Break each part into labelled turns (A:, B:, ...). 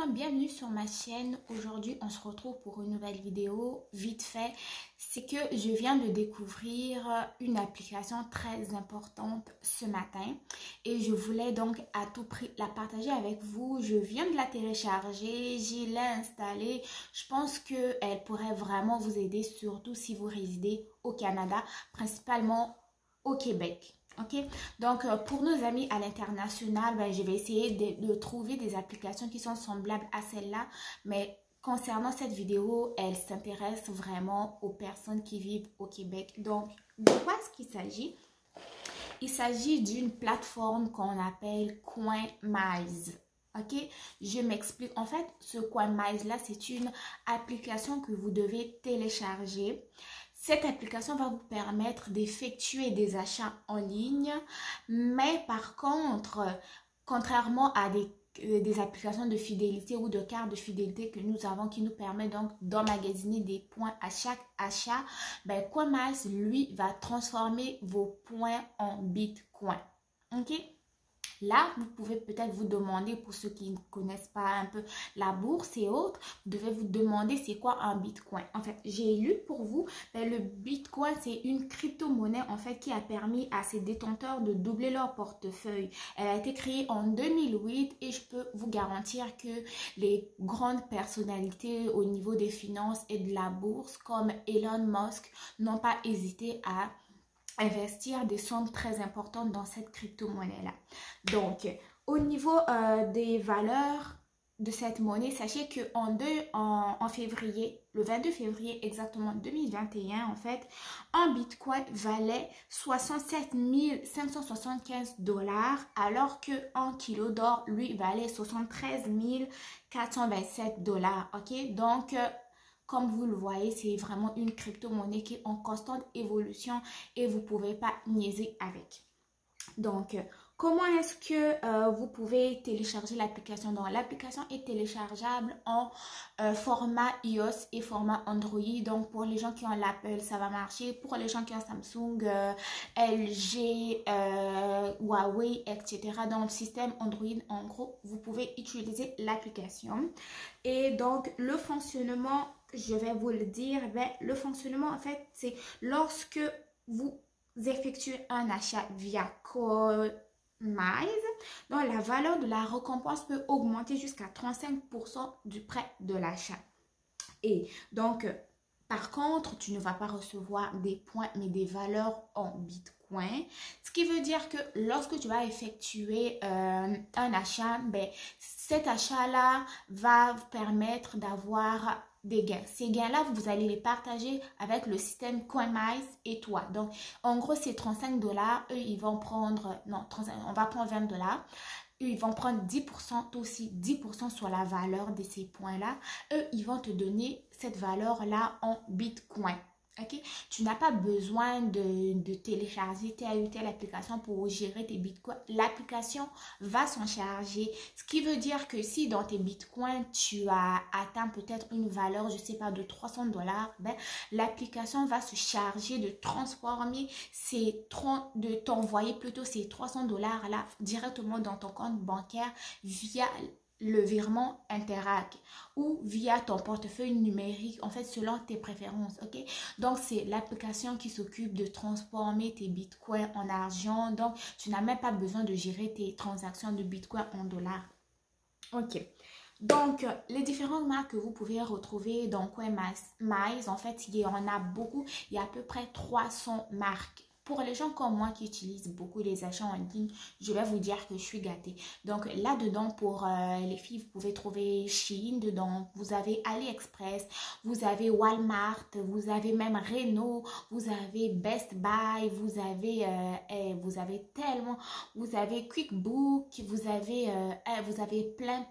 A: gens, bienvenue sur ma chaîne. Aujourd'hui, on se retrouve pour une nouvelle vidéo. Vite fait, c'est que je viens de découvrir une application très importante ce matin et je voulais donc à tout prix la partager avec vous. Je viens de la télécharger, j'y l'ai installée. Je pense qu'elle pourrait vraiment vous aider, surtout si vous résidez au Canada, principalement au Québec. Ok, donc pour nos amis à l'international, je vais essayer de trouver des applications qui sont semblables à celle-là, mais concernant cette vidéo, elle s'intéresse vraiment aux personnes qui vivent au Québec. Donc, de quoi est-ce qu'il s'agit? Il s'agit d'une plateforme qu'on appelle CoinMize. Ok, je m'explique. En fait, ce CoinMize là, c'est une application que vous devez télécharger. Cette application va vous permettre d'effectuer des achats en ligne, mais par contre, contrairement à des applications de fidélité ou de cartes de fidélité que nous avons qui nous permet donc d'emmagasiner des points à chaque achat, CoinMize, lui, va transformer vos points en Bitcoin. Ok? Là, vous pouvez peut-être vous demander, pour ceux qui ne connaissent pas un peu la bourse et autres, vous devez vous demander c'est quoi un Bitcoin. En fait, j'ai lu pour vous, le Bitcoin, c'est une crypto-monnaie en fait qui a permis à ses détenteurs de doubler leur portefeuille. Elle a été créée en 2008 et je peux vous garantir que les grandes personnalités au niveau des finances et de la bourse comme Elon Musk n'ont pas hésité à investir des sommes très importantes dans cette crypto-monnaie-là. Donc, au niveau des valeurs de cette monnaie, sachez que en février, le 22 février exactement 2021, en fait, un Bitcoin valait 67 575 $, alors qu'un kilo d'or, lui, valait 73 427 $. Ok, donc comme vous le voyez, c'est vraiment une crypto-monnaie qui est en constante évolution et vous ne pouvez pas niaiser avec. Donc, comment est-ce que vous pouvez télécharger l'application? Donc, l'application est téléchargeable en format iOS et format Android. Donc, pour les gens qui ont l'Apple, ça va marcher. Pour les gens qui ont Samsung, LG, Huawei, etc. Dans le système Android, en gros, vous pouvez utiliser l'application. Et donc, le fonctionnement, je vais vous le dire, le fonctionnement, en fait, c'est lorsque vous effectuez un achat via CoinMize, donc la valeur de la récompense peut augmenter jusqu'à 35% du prix de l'achat. Et donc, par contre, tu ne vas pas recevoir des points, mais des valeurs en Bitcoin. Ce qui veut dire que lorsque tu vas effectuer un achat, cet achat-là va vous permettre d'avoir des gains. Ces gains-là, vous allez les partager avec le système CoinMize et toi. Donc, en gros, c'est 35 $. Eux, ils vont prendre, non, 35, on va prendre 20 $. Eux, ils vont prendre 10%, aussi 10% sur la valeur de ces points-là. Eux, ils vont te donner cette valeur-là en Bitcoin. Ok, tu n'as pas besoin de télécharger telle ou telle application pour gérer tes bitcoins. L'application va s'en charger. Ce qui veut dire que si dans tes bitcoins, tu as atteint peut-être une valeur, je ne sais pas, de 300 $, l'application va se charger de transformer de t'envoyer plutôt ces 300 $ là directement dans ton compte bancaire via le virement Interac ou via ton portefeuille numérique, en fait, selon tes préférences, ok? Donc, c'est l'application qui s'occupe de transformer tes bitcoins en argent. Donc, tu n'as même pas besoin de gérer tes transactions de bitcoin en dollars. Ok. Donc, les différentes marques que vous pouvez retrouver dans CoinMize, en fait, il y en a beaucoup. Il y a à peu près 300 marques. Pour les gens comme moi qui utilisent beaucoup les achats en ligne, je vais vous dire que je suis gâtée. Donc là-dedans, pour les filles, vous pouvez trouver Shein dedans. Vous avez AliExpress, vous avez Walmart, vous avez même Renault, vous avez Best Buy, vous avez tellement, vous avez QuickBook, vous avez plein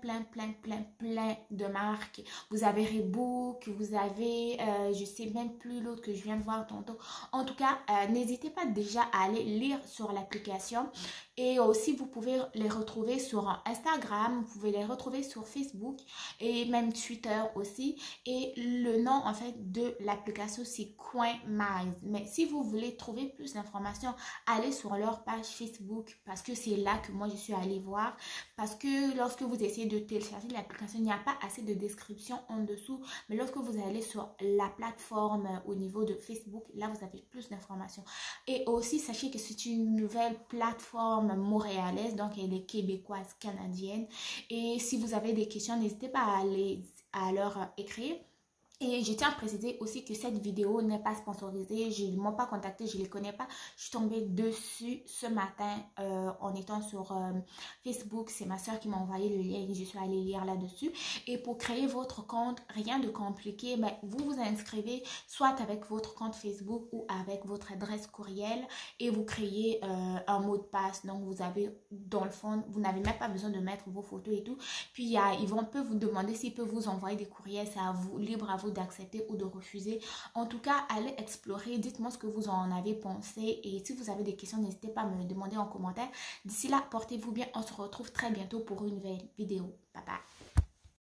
A: de marques. Vous avez Rebook, vous avez, je sais même plus l'autre que je viens de voir tantôt. En tout cas, n'hésitez pas déjà à aller lire sur l'application Et aussi, vous pouvez les retrouver sur Instagram, vous pouvez les retrouver sur Facebook et même Twitter aussi. Et le nom en fait de l'application, c'est CoinMize. Mais si vous voulez trouver plus d'informations, allez sur leur page Facebook parce que c'est là que moi je suis allée voir. Parce que lorsque vous essayez de télécharger l'application, il n'y a pas assez de description en dessous. Mais lorsque vous allez sur la plateforme au niveau de Facebook, là vous avez plus d'informations. Et aussi, sachez que c'est une nouvelle plateforme montréalaise, donc elle est québécoise, canadienne. Et si vous avez des questions, n'hésitez pas à leur écrire. Et je tiens à préciser aussi que cette vidéo n'est pas sponsorisée, je ne m'ont pas contacté, je ne les connais pas. Je suis tombée dessus ce matin en étant sur Facebook. C'est ma soeur qui m'a envoyé le lien et je suis allée lire là-dessus. Et pour créer votre compte, rien de compliqué, mais vous vous inscrivez soit avec votre compte Facebook ou avec votre adresse courriel et vous créez un mot de passe. Donc vous avez dans le fond, vous n'avez même pas besoin de mettre vos photos et tout. Puis peuvent vous demander s'ils peuvent vous envoyer des courriels, c'est à vous, libre à vous d'accepter ou de refuser. En tout cas, allez explorer, dites-moi ce que vous en avez pensé et si vous avez des questions, n'hésitez pas à me demander en commentaire. D'ici là, portez-vous bien, on se retrouve très bientôt pour une nouvelle vidéo. Bye bye.